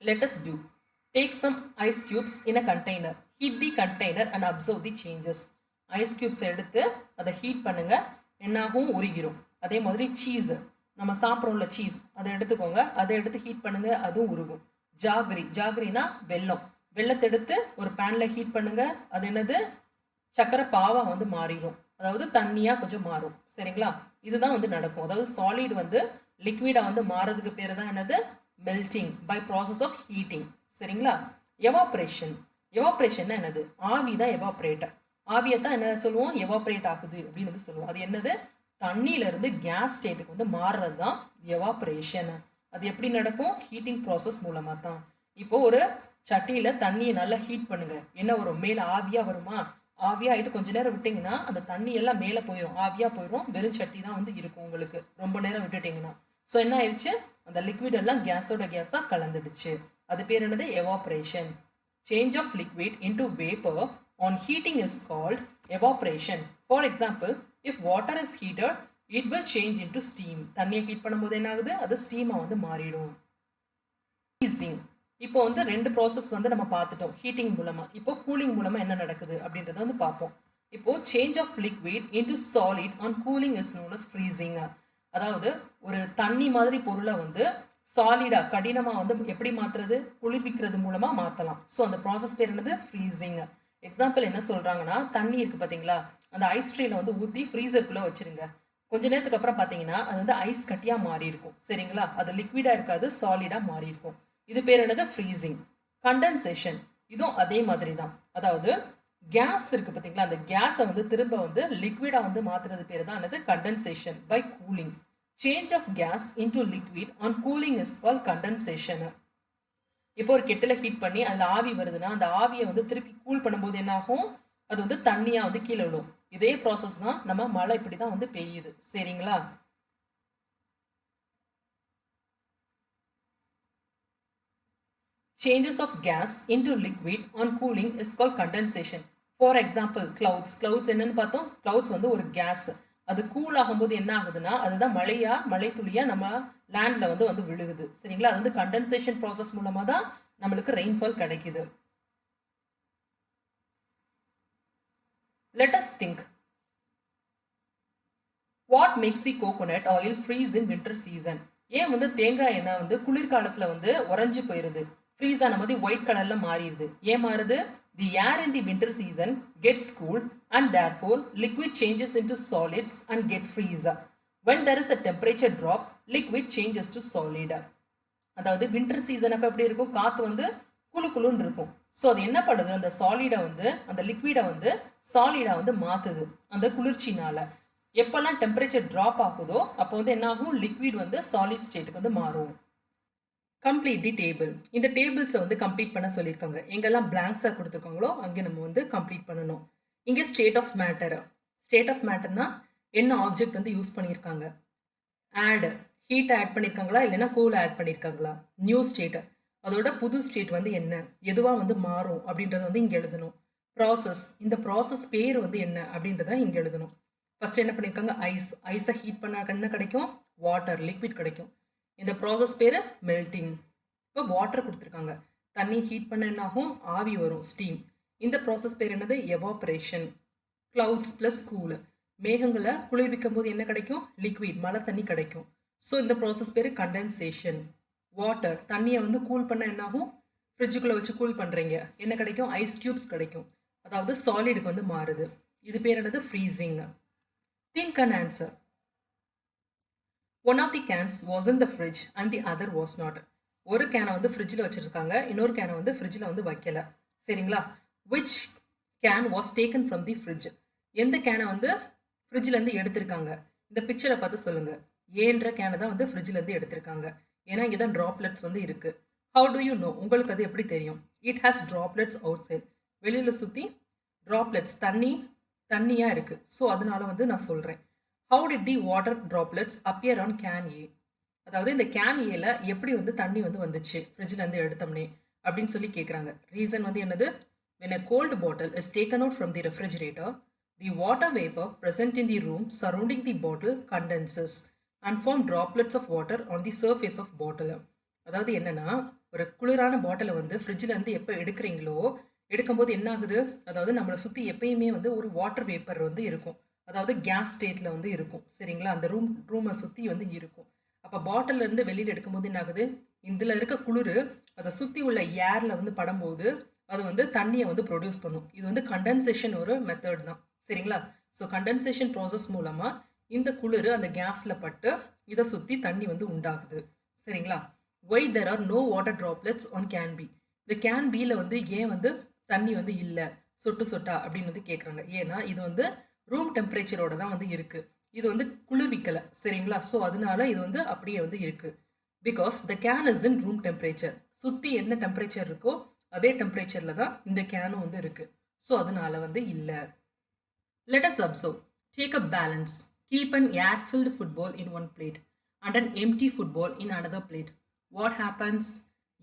Let us do. Take some ice cubes in a container. Heat the container and observe the changes. Ice cubes எடுத்து அதை ஹீட் பண்ணுங்க, என்னாகும், உருகிரும். அதே மாதிரி சீஸ், நம்ம சாப்பிட்றோம்ல சீஸ், அதை எடுத்துக்கோங்க, அதை எடுத்து ஹீட் பண்ணுங்க, அதுவும் உருகும். ஜாகரி, ஜாகரினா வெல்லம், வெள்ளத்தை எடுத்து ஒரு பேன்ல ஹீட் பண்ணுங்க, அது என்னது, சக்கரை பாவா வந்து மாறிடும், அதாவது தண்ணியாக கொஞ்சம் மாறும், சரிங்களா. இதுதான் வந்து நடக்கும். அதாவது சாலிட் வந்து லிக்விடா வந்து மாறதுக்கு பேர் தான் என்னது, melting by process of heating. சரிங்களா? எவாப்ரேஷன். எவாப்ரேஷன்னா என்னது? ஆவி தான் எவாப்ரேட். ஆவியை தான் என்ன சொல்லுவோம்? எவாப்ரேட் ஆகுது அப்படின்னு வந்து சொல்லுவோம். அது என்னது? தண்ணியிலேருந்து கேஸ் ஸ்டேட்டுக்கு வந்து மாறுறது தான் எவாப்ரேஷன். அது எப்படி நடக்கும்? ஹீட்டிங் ப்ராசஸ் மூலமாக தான். இப்போ ஒரு சட்டியில் தண்ணியை நல்லா ஹீட் பண்ணுங்க, என்ன வரும்? மேலே ஆவியாக வருமா? ஆவியாகிட்டு கொஞ்ச நேரம் விட்டிங்கன்னா அந்த தண்ணி எல்லாம் மேலே போயிடும், ஆவியாக போயிடும், வெறும் சட்டி தான் வந்து இருக்கும் உங்களுக்கு ரொம்ப நேரம் விட்டுட்டிங்கன்னா. ஸோ என்ன ஆயிடுச்சு? அந்த லிக்விட் எல்லாம் கேஸோட கேஸ் தான் கலந்துடுச்சு. அது பேர் என்னது? Evaporation. Change of liquid into vapor on heating is called evaporation. For example, if water is heated, it will change into steam. தண்ணியை ஹீட் பண்ணும்போது என்ன ஆகுது? அது ஸ்டீமாக வந்து மாறிடும். ஃப்ரீசிங். இப்போ வந்து ரெண்டு ப்ராசஸ் வந்து நம்ம பார்த்துட்டோம் ஹீட்டிங் மூலமாக. இப்போ கூலிங் மூலமாக என்ன நடக்குது அப்படின்றத வந்து பார்ப்போம். இப்போ change of liquid into solid on cooling is known as freezing. அதாவது ஒரு தண்ணி மாதிரி பொருளை வந்து சாலிடா கடினமாக வந்து எப்படி மாற்றுறது? குளிர்விக்கிறது மூலமாக மாற்றலாம். ஸோ அந்த ப்ராசஸ் பேர் என்னது? ஃப்ரீசிங். எக்ஸாம்பிள் என்ன சொல்கிறாங்கன்னா, தண்ணி இருக்குது பார்த்தீங்களா, அந்த ஐஸ் ட்ரேல வந்து ஊற்றி ஃப்ரீசருக்குள்ளே வச்சுருங்க. கொஞ்ச நேரத்துக்கு அப்புறம் பார்த்தீங்கன்னா அது வந்து ஐஸ் கட்டியாக மாறி இருக்கும். சரிங்களா? அது லிக்விடாக இருக்காது, சாலிடாக மாறி இருக்கும். இது பேர் என்னது? ஃப்ரீசிங். கண்டென்சேஷன். இதுவும் அதே மாதிரி தான். அதாவது கேஸ் இருக்குது பார்த்தீங்களா, அந்த கேஸை வந்து திரும்ப வந்து லிக்விடாக வந்து மாற்றுறது பேர் தான் என்னது? Condensation by cooling. Change of gas into liquid on cooling is called condensation. இப்போ ஒரு கெட்டில் ஹீட் பண்ணி அதில் ஆவி வருதுன்னா அந்த ஆவியை வந்து திருப்பி கூல் பண்ணும்போது என்ன ஆகும்? அது வந்து தண்ணியாக வந்து கீழே விடும். இதே ப்ராசஸ் தான் நம்ம மழை இப்படி தான் வந்து பெய்யுது. சரிங்களா? Changes of gas into liquid on cooling is called condensation. For example, clouds. Clouds என்னன்னு பார்த்தோம்? clouds வந்து ஒரு கேஸ். அது கூல் ஆகும்போது என்ன ஆகுதுன்னா அதுதான் மழை துளியாக நம்ம லேண்டில் வந்து விழுகுது. சரிங்களா? அது வந்து கண்டென்சேஷன் ப்ராசஸ் மூலமாக தான் நம்மளுக்கு ரெயின்ஃபால் கிடைக்குது. Let us think. What makes the coconut oil freeze in winter season? ஏன் வந்து தேங்காய் எண்ணெய் வந்து குளிர்காலத்தில் வந்து உறைஞ்சு போயிடுது, ஃப்ரீஸ் ஆன மாதிரி ஒயிட் கலரில் மாறிடுது? ஏன் மாறுது? The air in the winter season gets cooled and therefore liquid changes into solids and get freeze. When there is a temperature drop, liquid changes to solid. அதாவது வின்டர் சீசன் அப்போ எப்படி இருக்கும்? காற்று வந்து குளுன்னு இருக்கும். ஸோ அது என்ன பண்ணுது? அந்த சாலிடை வந்து அந்த லிக்விடை வந்து சாலிடாக வந்து மாற்றுது அந்த குளிர்ச்சினால. எப்போல்லாம் டெம்பரேச்சர் ட்ராப் ஆகுதோ அப்போ வந்து என்ன ஆகும்? லிக்விட் வந்து சாலிட் ஸ்டேட்டுக்கு வந்து மாறும். கம்ப்ளீட் தி டேபிள். இந்த டேபிள்ஸை வந்து கம்ப்ளீட் பண்ண சொல்லியிருக்காங்க. எங்கெல்லாம் பிளாங்க்ஸாக கொடுத்துருக்காங்களோ அங்கே நம்ம வந்து கம்ப்ளீட் பண்ணணும். இங்கே state of matter. State of மேட்டர்னா என்ன ஆப்ஜெக்ட் வந்து யூஸ் பண்ணியிருக்காங்க? ஆட். ஹீட் ஆட் பண்ணியிருக்காங்களா இல்லைன்னா கூல் ஆட் பண்ணியிருக்காங்களா? New state. அதோட புது ஸ்டேட் வந்து என்ன, எதுவாக வந்து மாறும் அப்படின்றத வந்து இங்கே எழுதணும். ப்ராசஸ். இந்த ப்ராசஸ் பேர் வந்து என்ன அப்படின்றத இங்கே எழுதணும். ஃபர்ஸ்ட் என்ன பண்ணியிருக்காங்க? ஐஸ். ஐஸை ஹீட் பண்ண என்ன கிடைக்கும்? வாட்டர், லிக்விட் கிடைக்கும். இந்த ப்ராசஸ் பேர் மெல்டிங். இப்போ வாட்டர் கொடுத்துருக்காங்க, தண்ணி ஹீட் பண்ண என்ன ஆகும்? ஆவி வரும், ஸ்டீம். இந்த ப்ராசஸ் பேர் என்னது? எவாப்ரேஷன். Clouds plus cool. மேகங்களை குளிர்விக்கும் போது என்ன கிடைக்கும்? லிக்விட், மழை தண்ணி கிடைக்கும். ஸோ இந்த ப்ராசஸ் பேர் கண்டென்சேஷன். வாட்டர், தண்ணியை வந்து கூல் பண்ண என்ன ஆகும்? ஃப்ரிட்ஜுக்குள்ளே வச்சு கூல் பண்ணுறீங்க, என்ன கிடைக்கும்? ஐஸ் கியூப்ஸ் கிடைக்கும். அதாவது சாலிடுக்கு வந்து மாறுது. இது பேர் என்னது? Freezing. Think and answer. One of the cans was in the fridge and the other was not. ஒரு கேனை வந்து ஃப்ரிட்ஜில் வச்சுருக்காங்க, இன்னொரு கேனை வந்து ஃப்ரிட்ஜில் வந்து வைக்கல. சரிங்களா? Which can was taken from the fridge? எந்த கேனை வந்து ஃப்ரிட்ஜிலேருந்து எடுத்திருக்காங்க? இந்த பிக்சரை பார்த்து சொல்லுங்கள். ஏன்ற கேனை தான் வந்து ஃப்ரிட்ஜிலேருந்து எடுத்திருக்காங்க. ஏன்னா இங்கே தான் ட்ராப்லெட்ஸ் வந்து இருக்குது. How do you know? உங்களுக்கு அது எப்படி தெரியும்? It has droplets outside. வெளியில் சுற்றி ட்ராப்லெட்ஸ், தண்ணியாக இருக்குது. ஸோ அதனால வந்து நான் சொல்கிறேன். How did the water droplets appear on can A? அதாவது இந்த கேன் ஏல எப்படி வந்து தண்ணி வந்து வந்துச்சு ஃப்ரிட்ஜிலேருந்து எடுத்தோம்னே அப்படின்னு சொல்லி கேட்குறாங்க. ரீசன் வந்து என்னது? When a cold bottle is taken out from the refrigerator, the water vapor present in the room surrounding the bottle condenses and form droplets of water on the surface of bottle. அதாவது என்னன்னா, ஒரு குளிரான பாட்டிலை வந்து ஃப்ரிட்ஜிலேருந்து எப்போ எடுக்கிறீங்களோ எடுக்கும்போது என்ன ஆகுது? அதாவது நம்மளை சுற்றி எப்பயுமே வந்து ஒரு வாட்டர் வேப்பர் வந்து இருக்கும், அதாவது கேஸ் ஸ்டேட்டில் வந்து இருக்கும். சரிங்களா? அந்த ரூமை சுற்றி வந்து இருக்கும். அப்போ பாட்டிலேருந்து வெளியில் எடுக்கும்போது என்ன ஆகுது? இதில் இருக்க குளிர் அதை சுற்றி உள்ள ஏரில் வந்து படும்போது அது வந்து தண்ணியை வந்து ப்ரொடியூஸ் பண்ணும். இது வந்து கண்டென்சேஷன் ஒரு மெத்தட் தான். சரிங்களா? ஸோ கண்டென்சேஷன் ப்ராசஸ் மூலமாக இந்த குளிர் அந்த கேஸில் பட்டு இதை சுற்றி தண்ணி வந்து உண்டாகுது. சரிங்களா? Why there are no water droplets on can B. இந்த கேன் பியில் வந்து ஏன் வந்து தண்ணி வந்து இல்லை சொட்டு சொட்டா அப்படின்னு வந்து கேட்குறாங்க. ஏன்னா இது வந்து ரூம் டெம்பரேச்சரோட தான் வந்து இருக்குது. இது வந்து குளிர்விக்கலை சரிங்களா. ஸோ அதனால இது வந்து அப்படியே வந்து இருக்குது. Because the Kane is in room temperature. சுற்றி என்ன டெம்பரேச்சர் இருக்கோ அதே டெம்பரேச்சரில் தான் இந்த கேனும் வந்து இருக்குது. ஸோ அதனால வந்து இல்லை. Let us observe. Take a balance. Keep an air-filled football in one plate and an empty football in another plate. What happens?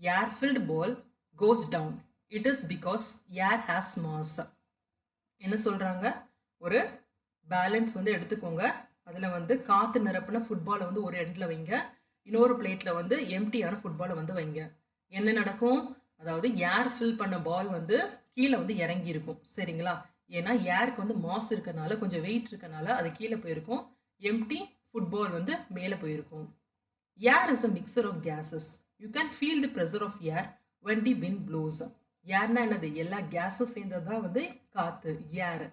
Air-filled ball goes down. It is because air has mass. என்ன சொல்கிறாங்க? ஒரு balance வந்து எடுத்துக்கோங்க. அதில் வந்து காற்று நிரப்பின ஃபுட்பாலை வந்து ஒரு எண்டில் வைங்க, இன்னொரு பிளேட்டில் வந்து எம்டியான ஃபுட்பாலை வந்து வைங்க. என்ன நடக்கும்? அதாவது ஏர் ஃபில் பண்ண பால் வந்து கீழே வந்து இறங்கி இருக்கும் சரிங்களா. ஏன்னா ஏருக்கு வந்து மாஸ் இருக்கனால, கொஞ்சம் வெயிட் இருக்கனால அது கீழே போயிருக்கும். எம்டி ஃபுட்பால் வந்து மேலே போயிருக்கும். Air is the mixture of gases. You can feel the pressure of air when the wind blows. ஏர்னா என்னது? எல்லா கேஸும் சேர்ந்தது தான் வந்து காற்று, ஏர்.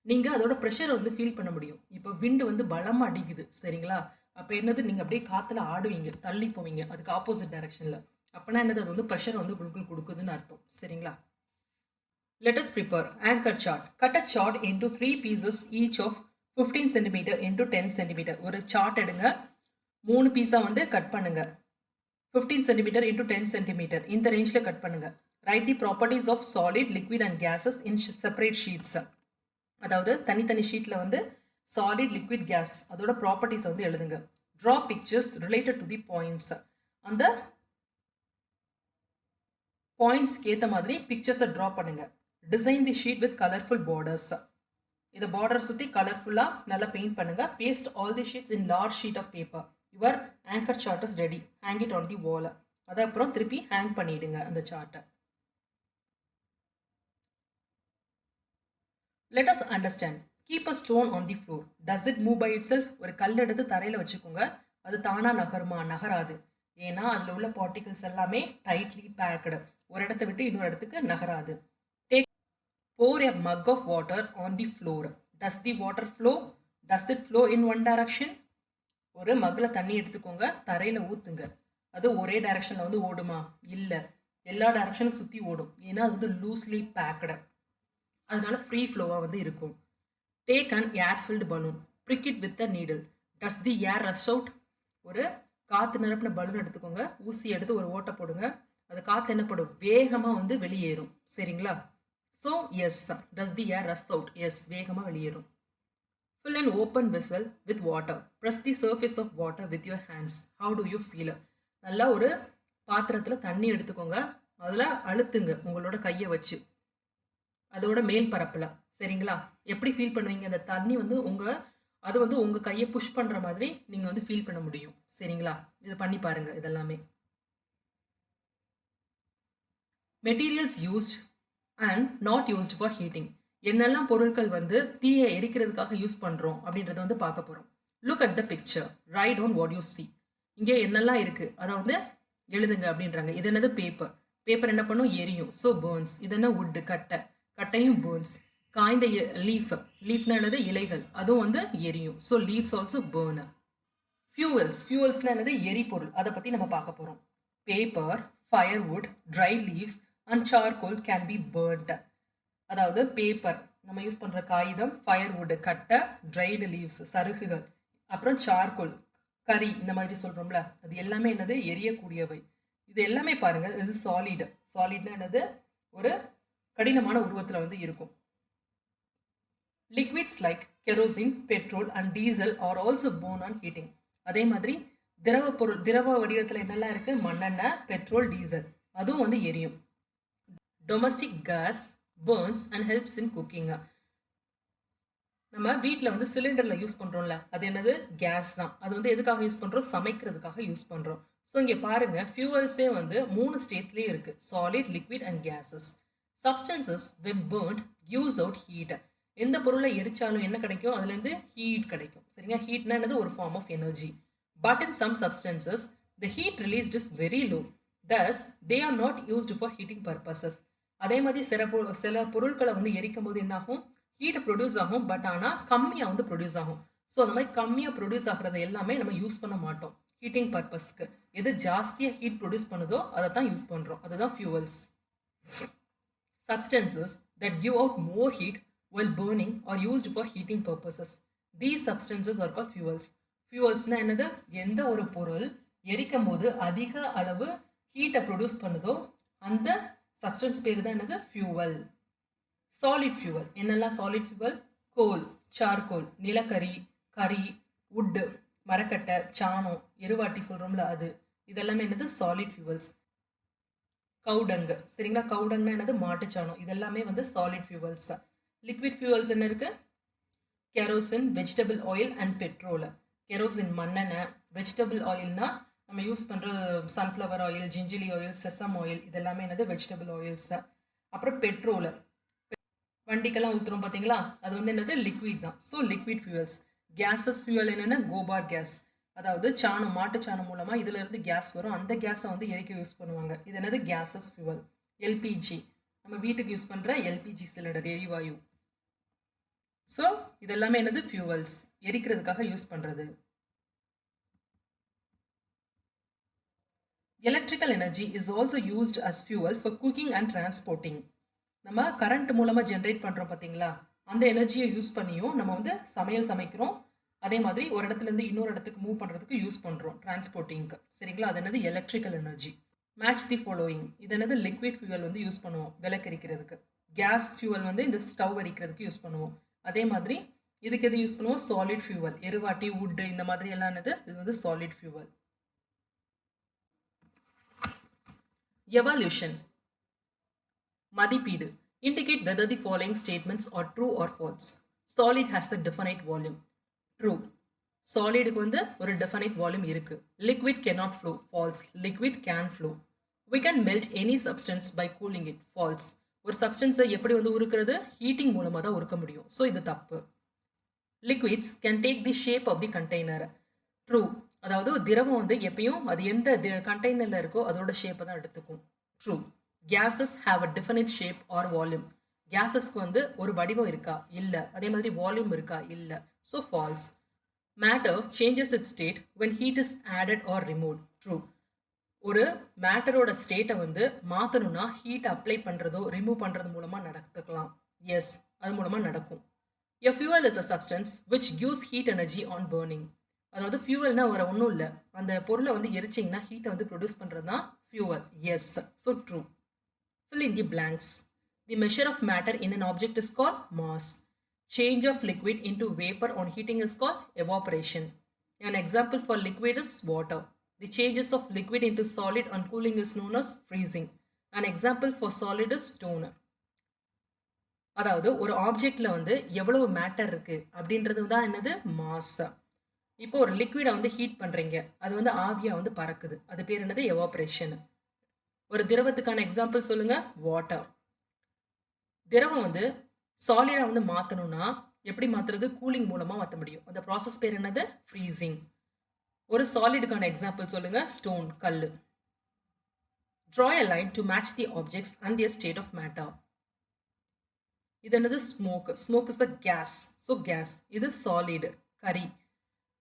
நீங்கள் அதோட ப்ரெஷரை வந்து ஃபீல் பண்ண முடியும். இப்போ விண்டு வந்து பலமாக அடிக்குது சரிங்களா. அப்போ என்னது? நீங்கள் அப்படியே காற்றுல ஆடுவீங்க, தள்ளி போவீங்க அதுக்கு ஆப்போசிட் டைரக்ஷனில். அப்போனா என்னது? அது வந்து ப்ரெஷரை வந்து உங்களுக்கு கொடுக்குதுன்னு அர்த்தம் சரிங்களா. Let us prepare anchor chart. Cut a chart into 3 pieces each of 15 cm into 10 cm. ஒரு சார்ட் எடுங்க, 3 பீஸா வந்து கட் பண்ணுங்க. 15 cm into 10 cm இந்த ரேஞ்சில் கட் பண்ணுங்க. Write the properties of solid, liquid and gases in separate sheets. அதாவது தனித்தனி ஷீட்டில் வந்து சாலிட், லிக்விட், கேஸ் அதோட ப்ராப்பர்ட்டிஸ் வந்து எழுதுங்க. Draw pictures related to the points. அந்த பாயிண்ட்ஸ்க்கு ஏற்ற மாதிரி பிக்சர்ஸை ட்ரா பண்ணுங்க. Design the sheet with colourful borders. இதை பார்டர் சுற்றி கலர்ஃபுல்லாக நல்லா பெயிண்ட் பண்ணுங்க. Paste all the sheets in large sheet of paper. Your anchor chart is ready. Hang it on the wall. அதை அப்புறம் திருப்பி ஹேங் பண்ணிடுங்க அந்த சார்ட்டை. Let us understand. Keep a stone on the floor. Does it move by itself? ஒரு கல் எடுத்து தரையில் வச்சுக்கோங்க. அது தானாக நகருமா? நகராது. ஏன்னா அதில் உள்ள பார்ட்டிகல்ஸ் எல்லாமே டைட்லி பேக்கடு. ஒரு இடத்த விட்டு இன்னொரு இடத்துக்கு நகராது. Pour a mug of water on the floor. Does the water flow? Does it flow in one direction? ஒரு மக்கில் தண்ணி எடுத்துக்கோங்க, தரையில் ஊற்றுங்க. அது ஒரே டைரக்ஷனில் வந்து ஓடுமா? இல்லை, எல்லா டைரக்ஷனும் சுற்றி ஓடும். ஏன்னா அது வந்து லூஸ்லி பேக்கடு, அதனால ஃப்ரீ ஃப்ளோவாக வந்து இருக்கும். Take an air filled balloon. Prick it with a needle. Does the air rush out? ஒரு காற்று நிரப்பின பலூன் எடுத்துக்கோங்க, ஊசி எடுத்து ஒரு ஓட்டை போடுங்க. அது காற்று என்ன படும்? வேகமாக வந்து வெளியேறும் சரிங்களா. So S, does the air rush out? S, வேகமாக வெளியேறும். Fill an open vessel with water. Press the surface of water with your hands. How do you feel? நல்லா ஒரு பாத்திரத்தில் தண்ணி எடுத்துக்கோங்க, அதில் அழுத்துங்க உங்களோட கையை வச்சு அதோட மேல் பரப்பில் சரிங்களா. எப்படி ஃபீல் பண்ணுவீங்க? அந்த தண்ணி வந்து அது வந்து உங்கள் கையை புஷ் பண்ணுற மாதிரி நீங்கள் வந்து ஃபீல் பண்ண முடியும் சரிங்களா. இது பண்ணி பாருங்கள் இதெல்லாமே. Materials used and not used for heating. என்னெல்லாம் பொருட்கள் வந்து தீயை எரிக்கிறதுக்காக யூஸ் பண்ணுறோம் அப்படின்றத வந்து பார்க்க போகிறோம். Look at the picture. Write down what you see. இங்கே என்னெல்லாம் இருக்குது அதை வந்து எழுதுங்க அப்படின்றாங்க. இது என்னது? பேப்பர். பேப்பர் என்ன பண்ணும்? எரியும். So burns. இது என்ன? வுட்டு, கட்டையும் பேர்ன்ஸ். காய்ந்த லீஃப்னா என்னது? இலைகள், அதுவும் வந்து எரியும். So leaves also burn. ஃபியூவல்ஸ்னா என்னது? எரிபொருள். அதை பற்றி நம்ம பார்க்க போகிறோம். Paper, firewood, dry leaves and charcoal can be burnt. அதாவது பேப்பர் நம்ம யூஸ் பண்ணுற காகிதம், ஃபயர்வுட் கட்டை, ட்ரைடு லீவ்ஸ் சருகுகள், அப்புறம் சார்கோல் கறி இந்த மாதிரி சொல்கிறோம்ல, அது எல்லாமே என்னது? எரியக்கூடியவை. இது எல்லாமே பாருங்கள், இது சாலிட்னா என்னது? ஒரு கடினமான உருவத்தில் வந்து இருக்கும். Liquids like kerosene, petrol and diesel are also born on heating. அதே மாதிரி திரவ வடிவத்தில் என்னெல்லாம் இருக்குது? மண்ணெண்ணெய், பெட்ரோல், டீசல், அதுவும் வந்து எரியும். Domestic gas burns and helps in cooking. நம்ம வீட்டில் வந்து சிலிண்டரில் யூஸ் பண்ணுறோம்ல, அது என்னது? கேஸ் தான். அது வந்து எதுக்காக யூஸ் பண்ணுறோம்? சமைக்கிறதுக்காக யூஸ் பண்ணுறோம். ஸோ இங்கே பாருங்கள், ஃபியூவல்ஸே வந்து 3 ஸ்டேட்லேயே இருக்குது. Solid, liquid and gases. Substances when burnt gives out heat. எந்த பொருளை எரிச்சாலும் என்ன கிடைக்கும்? அதுலேருந்து ஹீட் கிடைக்கும் சரிங்க. ஹீட்னா என்னது? ஒரு form of energy. But in some substances the heat released is very low. Thus they are not used for heating purposes. அதே மாதிரி சில பொருட்களை வந்து எரிக்கும் போது என்ன ஆகும்? ஹீட் ப்ரொடியூஸ் ஆகும், பட் ஆனால் கம்மியாக வந்து ப்ரொடியூஸ் ஆகும். ஸோ அந்த மாதிரி கம்மியாக ப்ரொடியூஸ் ஆகிறது எல்லாமே நம்ம யூஸ் பண்ண மாட்டோம். ஹீட்டிங் பர்பஸ்க்கு எது ஜாஸ்தியாக ஹீட் ப்ரொடியூஸ் பண்ணுதோ அதை தான் யூஸ் பண்ணுறோம், அதுதான் fuels. Substances that give out more heat while burning are used for heating purposes. These substances are called fuels. Fuelsனா என்னது? எந்த ஒரு பொருள் எரிக்கும் போது அதிக அளவு ஹீட்டை ப்ரொடியூஸ் பண்ணுதோ அந்த சப்ஸ்டன்ஸ் பேர் தான் என்னது? ஃபியூவல். சாலிட் ஃபியூவல் என்னெல்லாம் சாலிட் ஃபியூவல்? கோல், சார்கோல், நிலக்கரி, கரி, உட்டு, மரக்கட்டை, சாணம், எருவாட்டி சொல்கிறோம்ல அது, இதெல்லாமே என்னது? Solid fuels. கவுடங்கு, சரிங்களா? கவுடங்னா என்னது? மாட்டுச்சாணம். இதெல்லாமே வந்து சாலிட் ஃபியூவல்ஸ். லிக்விட் ஃபியூவல்ஸ் என்ன இருக்குது? Kerosene, vegetable oil and petrol. Kerosene மண்ணெண்ணெய், வெஜிடபிள் ஆயில்னா நம்ம யூஸ் பண்ணுற sunflower oil, gingelly oil, sesame oil, இதெல்லாமே என்னது? Vegetable oils. அப்புறம் பெட்ரோல், வண்டிக்கெல்லாம் ஊற்றுறோம் பார்த்தீங்களா, அது வந்து என்னது? லிக்விட் தான். So liquid fuels. Gases fuel என்னென்னா கோபார் கேஸ், அதாவது சாணம், மாட்டுச்சாணம் மூலமாக இதிலிருந்து கேஸ் வரும், அந்த கேஸை வந்து எரிக்க யூஸ் பண்ணுவாங்க. இது என்னது? Gases fuel. எல்பிஜி, நம்ம வீட்டுக்கு யூஸ் பண்ணுற எல்பிஜி சிலிண்டர், எரிவாயு. ஸோ இதெல்லாமே என்னது? ஃபியூவல்ஸ், எரிக்கிறதுக்காக யூஸ் பண்ணுறது. Electrical energy is also used as fuel for cooking and transporting. நம்ம கரண்ட் மூலமாக ஜென்ரேட் பண்ணுறோம் பார்த்தீங்களா, அந்த எனர்ஜியை யூஸ் பண்ணியும் நம்ம வந்து சமையல் சமைக்கிறோம், அதே மாதிரி ஒரு இடத்துலேருந்து இன்னொரு இடத்துக்கு மூவ் பண்ணுறதுக்கு யூஸ் பண்ணுறோம், டிரான்ஸ்போர்ட்டிங்க்கு, சரிங்களா? அது என்னது? Electrical energy. Match the following, இது என்னது? லிக்விட் ஃபியூவல் வந்து யூஸ் பண்ணுவோம் விளக்கரிக்கிறதுக்கு. கேஸ் ஃபியூவல் வந்து இந்த ஸ்டவ் எரிக்கிறதுக்கு யூஸ் பண்ணுவோம். அதே மாதிரி இதுக்கு எது யூஸ் பண்ணுவோம்? சாலிட் ஃபியூவல், எருவாட்டி, உட்டு, இந்த மாதிரி எல்லாம் என்னது? இது வந்து சாலிட் ஃபியூவல். எவல்யூஷன், மதிப்பீடு. Indicate whether the following statements are true or false. Solid has a definite volume. True. Solidக்கு வந்து ஒரு definite volume இருக்கு. Liquid cannot flow. False. Liquid can flow. We can melt any substance by cooling it. False. ஒரு சப்ஸ்டன்ஸை எப்படி வந்து உருக்கிறது? Heating மூலமாக தான் உருக்க முடியும். So இது தப்பு. Liquids can take the shape of the container. True. அதாவது திரவம் வந்து எப்பயும் அது எந்த கண்டெய்னரில் இருக்கோ அதோட ஷேப்பை தான் எடுத்துக்கும். True. Gases have a definite shape or volume. Gasesக்கு வந்து ஒரு வடிவம் இருக்கா? இல்லை. அதே மாதிரி வால்யூம் இருக்கா? இல்லை. So false. Matter changes its state when heat is added or removed. True. ஒரு மேட்டரோட ஸ்டேட்டை வந்து மாற்றணும்னா ஹீட் அப்ளை பண்ணுறதோ ரிமூவ் பண்ணுறது மூலமாக நடத்துக்கலாம். எஸ், அது மூலமாக நடக்கும். A fuel is a substance which gives heat energy on burning. அதாவது ஃபியூவல்னா வர ஒன்றும் இல்லை, அந்த பொருளை வந்து எரிச்சிங்கன்னா ஹீட்டை வந்து ப்ரொடியூஸ் பண்ணுறது தான் fuel. Yes, so true. Fill in the blanks. The measure of matter in an object is called mass. Change of liquid into vapor on heating is called evaporation. An example for liquid is water. The changes of liquid into solid on cooling is known as freezing. An example for solid is stone. அதாவது ஒரு ஆப்ஜெக்ட்ல வந்து எவ்வளவு matter இருக்கு அப்படின்றது தான் என்னது? Mass. இப்போ ஒரு லிக்விடை வந்து ஹீட் பண்றீங்க, அது வந்து ஆவியா வந்து பறக்குது, அது பேர் என்னது? எவாபரேஷன். ஒரு திரவத்துக்கான எக்ஸாம்பிள் சொல்லுங்க. வாட்டர். திரவம் வந்து சாலிடா வந்து மாற்றணும்னா எப்படி மாற்றுறது? கூலிங் மூலமாக மாற்ற முடியும். அந்த ப்ராசஸ் பேர் என்னது? ஃப்ரீசிங். ஒரு சாலிடுக்கான எக்ஸாம்பிள் சொல்லுங்க. ஸ்டோன், கல். Draw a line to match the objects and their state of matter. இது என்னது? Smoke. Smoke is the gas. So gas. இது சாலிடு, கரி.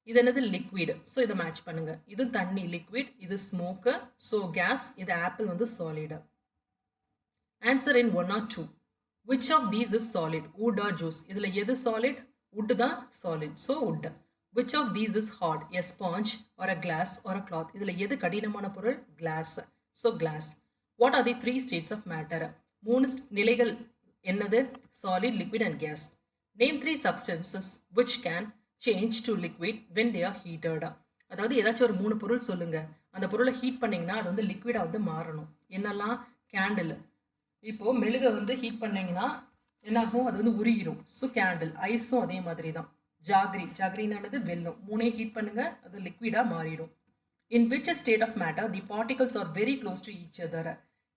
இது என்னது? லிக்விட். ஸோ இதை மேட்ச் பண்ணுங்க. இது தண்ணி, லிக்விட். இது ஸ்மோக்கு, ஸோ கேஸ். இது ஆப்பிள் வந்து solid. Answer in 1 or 2. Which of these is solid? Wood or juice? இதில் எது சாலிட்? wood தான் solid. So wood. Which of these is hard? A sponge or a glass or a cloth? இதில் எது கடினமான பொருள்? glass. So glass. What are the 3 states of matter? 3 நிலைகள் என்னது? solid, liquid and gas. Name 3 substances which can change to liquid when they are heated. அதாவது ஏதாச்சும் ஒரு 3 பொருள் சொல்லுங்க, அந்த பொருளை ஹீட் பண்ணிங்கன்னா அது வந்து லிக்விடாக வந்து மாறணும். என்னெல்லாம்? கேண்டில். இப்போது மெழுகை வந்து ஹீட் பண்ணிங்கன்னா என்னாகும்? அது வந்து உருகிரும். So candle. ஐஸும் அதே மாதிரி தான். ஜாகரி. ஜாகரினானது வெல்லம். 3 ஹீட் பண்ணுங்க, அது லிக்விடாக மாறிடும். In which state of matter the particles are very close to each other?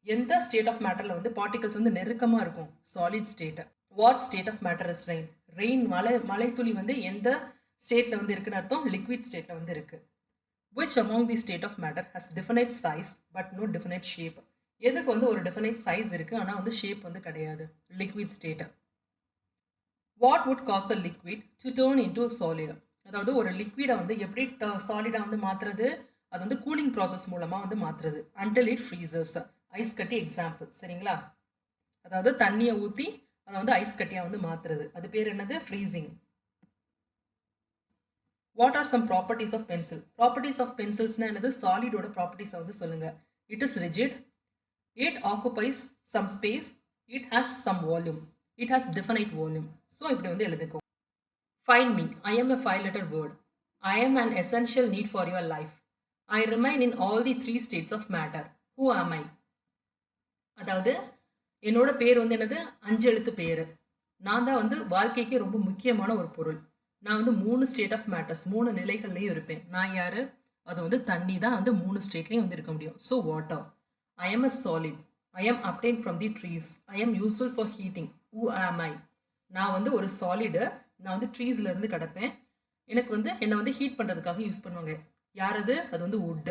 எந்த ஸ்டேட் ஆஃப் மேட்டரில் வந்து பார்ட்டிகல்ஸ் வந்து நெருக்கமாக இருக்கும்? Solid state. What state of matter is rain? Rain, மழைத்துளி வந்து எந்த ஸ்டேட்டில் வந்து இருக்குன்னு அர்த்தம்? லிக்விட் ஸ்டேட்டில் வந்து இருக்குது. Which among the state of matter has definite size but no definite shape? எதுக்கு வந்து ஒரு டிஃபனைட் சைஸ் இருக்குது ஆனால் வந்து ஷேப் வந்து கிடையாது? Liquid state. What would cause a liquid to turn into solid? அதாவது ஒரு லிக்விடை வந்து எப்படி சாலிடாக வந்து மாற்றுறது? அது வந்து கூலிங் ப்ராசஸ் மூலமாக வந்து மாற்றுறது. until it freezes. ஐஸ் கட்டி எக்ஸாம்பிள், சரிங்களா? அதாவது தண்ணியை ஊற்றி அதை வந்து ஐஸ் கட்டியாக வந்து மாற்றுறது, அது பேர் என்னது? Freezing. What are some properties of pencil? Properties of பென்சில்ஸ்னா என்னது? சாலிடோட ப்ராப்பர்ட்டிஸை வந்து சொல்லுங்க. It is rigid, it occupies some space, it has some volume, it has definite volume. So இப்படி வந்து எழுதிக்கோ. Find me. I am a 5-letter word. I am an essential need for your life. I remain in all the 3 states of matter. Who am I? அதாவது என்னோட பேர் வந்து என்னது? 5 எழுத்து பேர். நான் தான் வந்து வாழ்க்கைக்கு ரொம்ப முக்கியமான ஒரு பொருள். நான் வந்து 3 ஸ்டேட் ஆஃப் மேட்டர்ஸ், 3 நிலைகள்லையும் இருப்பேன். நான் யாரு? அது வந்து தண்ணி தான் வந்து 3 ஸ்டேட்லையும் வந்து இருக்க முடியும். So water. I am a solid. I am obtained from the trees. I am useful for heating. Who am I? நான் வந்து ஒரு சாலிடு. நான் வந்து ட்ரீஸ்ல இருந்து கிடப்பேன். எனக்கு வந்து என்னை வந்து ஹீட் பண்ணுறதுக்காக யூஸ் பண்ணுவாங்க. யார் அது? அது வந்து wood.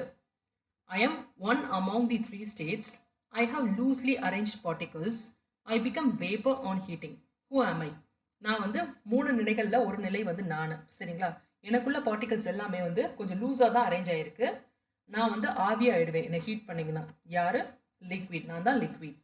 I am one among the 3 states. I have loosely arranged particles. I become vapor on heating. Who am I? நான் வந்து 3 நிலைகளில் ஒரு நிலை வந்து நான், சரிங்களா? எனக்குள்ள பார்ட்டிகல்ஸ் எல்லாமே வந்து கொஞ்சம் லூஸாக தான் அரேஞ்ச் ஆகிருக்கு. நான் வந்து ஆவியாக ஆயிடுவேன் என்னை ஹீட் பண்ணிங்கன்னா. யார்? லிக்விட். நான் தான் liquid.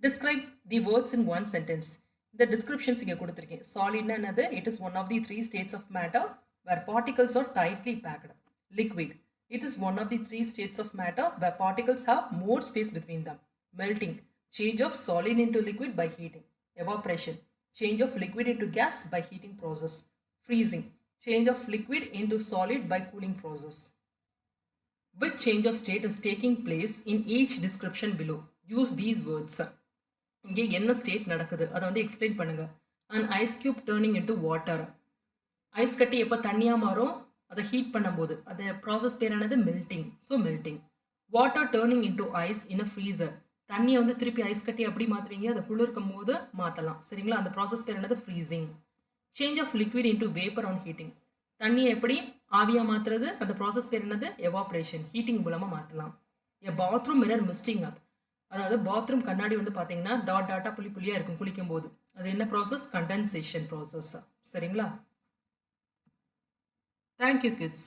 Describe the words in 1 sentence. இந்த டிஸ்கிரிப்ஷன்ஸ் இங்கே கொடுத்துருக்கேன். சாலிட்னா என்னது? It is one of the 3 states of matter where particles are tightly packed. Liquid. It is one of the 3 states of matter where particles have more space between them. Melting. Change of solid into liquid by heating. Evaporation. Change of liquid into gas by heating process. Freezing. Change of liquid into solid by cooling process. Which change of state is taking place in each description below? Use these words. இங்கே என்ன state நடக்குது அதை வந்து explain பண்ணுங்க. An ice cube turning into water. Ice கட்டி எப்போ தண்ணியாக மாறும்? அதை ஹீட் பண்ணும்போது. அது ப்ராசஸ் பேர் என்னது? Melting. So melting. Water turning into ice in a freezer. தண்ணியை வந்து திருப்பி ஐஸ் கட்டி எப்படி மாற்றுவீங்க? அதை குளிர்க்கும் போது மாற்றலாம், சரிங்களா? அந்த ப்ராசஸ் பேர் என்னது? Freezing. Change of liquid into vapour on heating. தண்ணியை எப்படி ஆவியாக மாற்றுறது? அந்த ப்ராசஸ் பேர் என்னது? எவாப்ரேஷன். ஹீட்டிங் மூலமாக மாற்றலாம். எ பாத்ரூம் மிரர் மிஸ்டிங் அப். அதாவது பாத்ரூம் கண்ணாடி வந்து பார்த்தீங்கன்னா டாட் டாட்டாக புள்ளி புள்ளியாக இருக்கும் குளிக்கும் போது. அது என்ன ப்ராசஸ்? கண்டென்சேஷன் ப்ராசஸ், சரிங்களா? Thank you, kids.